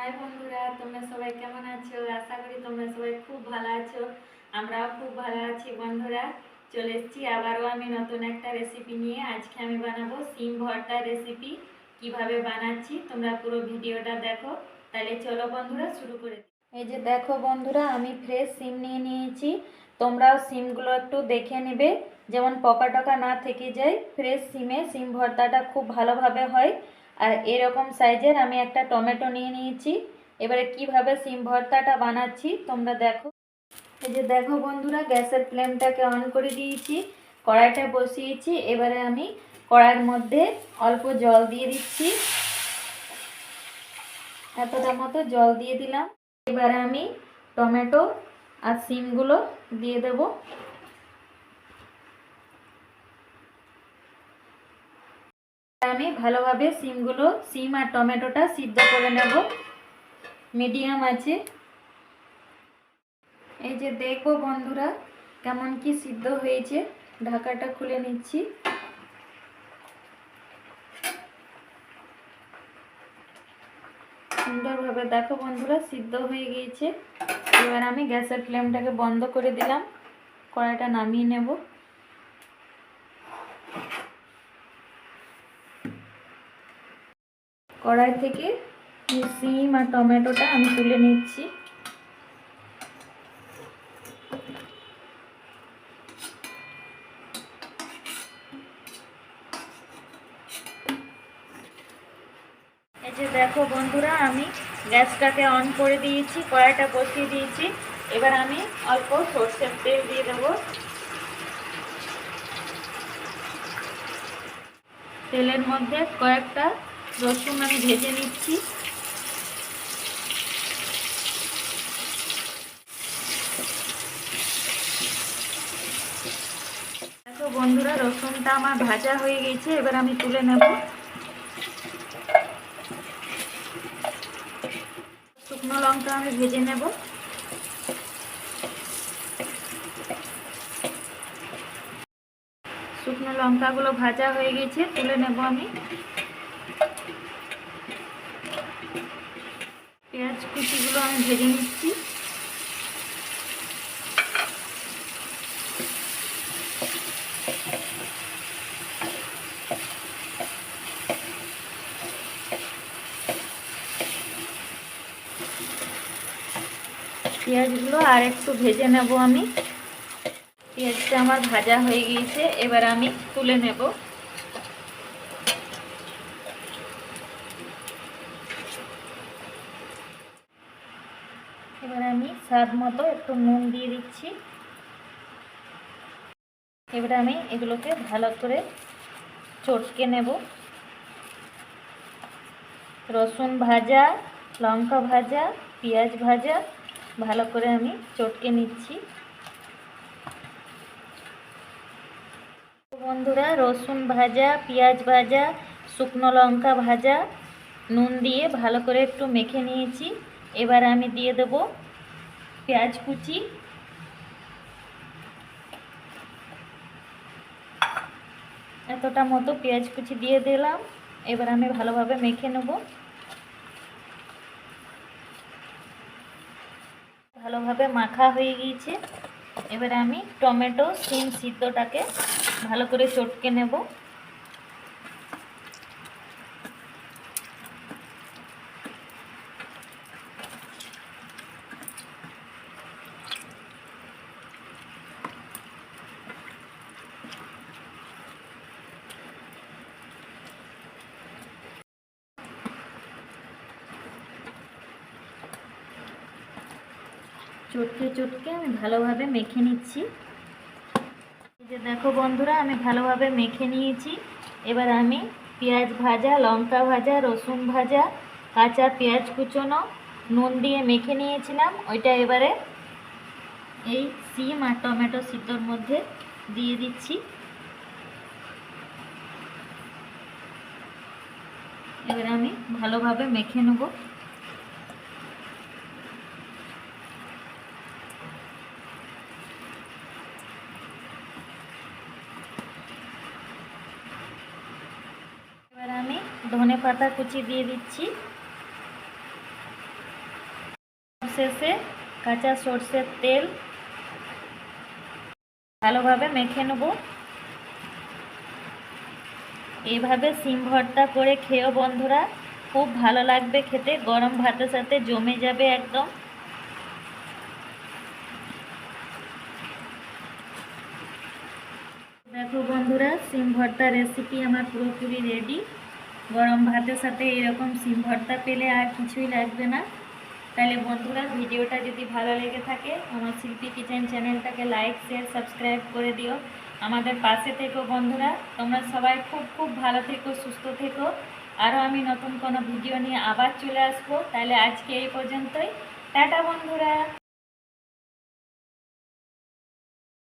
High বন্ধুরা, তোমরা সবাই কেমন আছো? আশা করি তোমরা সবাই খুব ভালো আছো। আমরাও খুব ভালো আছি বন্ধুরা। চলে এসেছি আবারও আমি নতুন একটা রেসিপি নিয়ে। আজকে আমি বানাবো সিম ভর্তার রেসিপি। কিভাবে বানাচ্ছি তোমরা পুরো ভিডিওটা দেখো। তাহলে চলো বন্ধুরা শুরু করে দিই। এই যে দেখো বন্ধুরা, আমি ফ্রেশ সিম নিয়ে নিয়েছি। তোমরাও সিমগুলো একটু দেখে নেবে, যেমন পকা টকা না থেকে যায়। ফ্রেশ সিমে সিম ভর্তাটা খুব ভালোভাবে হয়। আর এরকম সাইজের আমি একটা টমেটো নিয়ে নিয়েছি। এবারে কিভাবে সিম ভর্তাটা বানাচ্ছি তোমরা দেখো। এই যে দেখো বন্ধুরা, গ্যাসের ফ্লেমটাকে অন করে দিয়েছি, কড়াইটা বসিয়েছি। এবারে আমি কড়াইয়ের মধ্যে অল্প জল দিয়ে দিচ্ছি, এতটা মতো জল দিয়ে দিলাম। এবারে আমি টমেটো আর সিমগুলো দিয়ে দেব। আমি ভালোভাবে সিম আর টমেটোটা সিদ্ধ করে নেব মিডিয়াম আছে। এই যে দেখো বন্ধুরা, কেমন কি সিদ্ধ হয়েছে। ঢাকাটা খুলে নিচ্ছি। সুন্দরভাবে দেখো বন্ধুরা, সিদ্ধ হয়ে গিয়েছে। এবার আমি গ্যাসের ফ্লেমটাকে বন্ধ করে দিলাম, কড়াইটা নামিয়ে নেব। কড়াই থেকে সিম আর টমেটোটা আমি তুলে নিচ্ছি। এই যে দেখো বন্ধুরা, আমি গ্যাসটাকে অন করে দিয়েছি, কড়াইটা বসিয়ে দিয়েছি। এবার আমি অল্প সরষের তেল দিয়ে দেবো। তেলের মধ্যে কয়েকটা রসুন আমি ভেজে নিচ্ছি। দেখো বন্ধুরা, রসুনটা আমার ভাজা হয়ে গেছে। এবার আমি তুলে নেব। শুকনো লঙ্কা আমি ভেজে নেব। শুকনো লঙ্কাগুলো ভাজা হয়ে গেছে, তুলে নেব আমি। পেঁয়াজ কুচিগুলো আমি ভেজে নিচ্ছি। পেঁয়াজগুলো আর একটু ভেজে নেব আমি। পেঁয়াজটা আমার ভাজা হয়ে গিয়েছে, এবার আমি তুলে নেব। এবার আমি স্বাদ মতো একটু নুন দিয়ে দিচ্ছি। এবার আমি এগুলোকে ভালো করে চটকে নেব। রসুন ভাজা, লঙ্কা ভাজা, পেঁয়াজ ভাজা ভালো করে আমি চটকে নিচ্ছি। বন্ধুরা, রসুন ভাজা, পেঁয়াজ ভাজা, শুকনো লঙ্কা ভাজা, নুন দিয়ে ভালো করে একটু মেখে নিয়েছি। এবার আমি দিয়ে দেব পেঁয়াজ কুচি। এতটা মতো পেঁয়াজ কুচি দিয়ে দিলাম। এবার আমি ভালোভাবে মেখে নেব। ভালোভাবে মাখা হয়ে গিয়েছে। এবারে আমি টমেটো সিম সিদ্ধটাকে ভালো করে চটকে নেব। চটকে চটকে আমি ভালোভাবে মেখে নিচ্ছি। এই যে দেখো বন্ধুরা, আমি ভালোভাবে মেখে নিয়েছি। এবার আমি পেঁয়াজ ভাজা, লঙ্কা ভাজা, রসুন ভাজা, কাঁচা পেঁয়াজ কুচোনো, নুন দিয়ে মেখে নিয়েছিলাম, ওইটা এবারে এই সিম আর টমেটো সিদ্ধর মধ্যে দিয়ে দিচ্ছি। এবার আমি ভালোভাবে মেখে নেব। এবার আমি ধনে পাতা কুচি দিয়ে দিচ্ছি। শেষে কাঁচা সর্ষের তেল ভালোভাবে মেখে নেব। এইভাবে সিম ভর্তা করে খেও বন্ধুরা, খুব ভালো লাগবে খেতে, গরম ভাতের সাথে জমে যাবে একদম। দেখো বন্ধুরা, সিম ভর্তা রেসিপি আমার পুরোপুরি রেডি। গরম ভাতের সাথে এরকম সিম ভর্তা পেলে আর কিছুই লাগবে না। তাহলে বন্ধুরা, ভিডিওটা যদি ভালো লেগে থাকে আমার শিল্পী কিচেন চ্যানেলটাকে লাইক শেয়ার সাবস্ক্রাইব করে দিও। আমাদের পাশে থেকো বন্ধুরা, তোমরা সবাই খুব খুব ভালো থেকো, সুস্থ থেকো। আরও আমি নতুন কোনো ভিডিও নিয়ে আবার চলে আসবো। তাহলে আজকে এই পর্যন্তই, টাটা বন্ধুরা।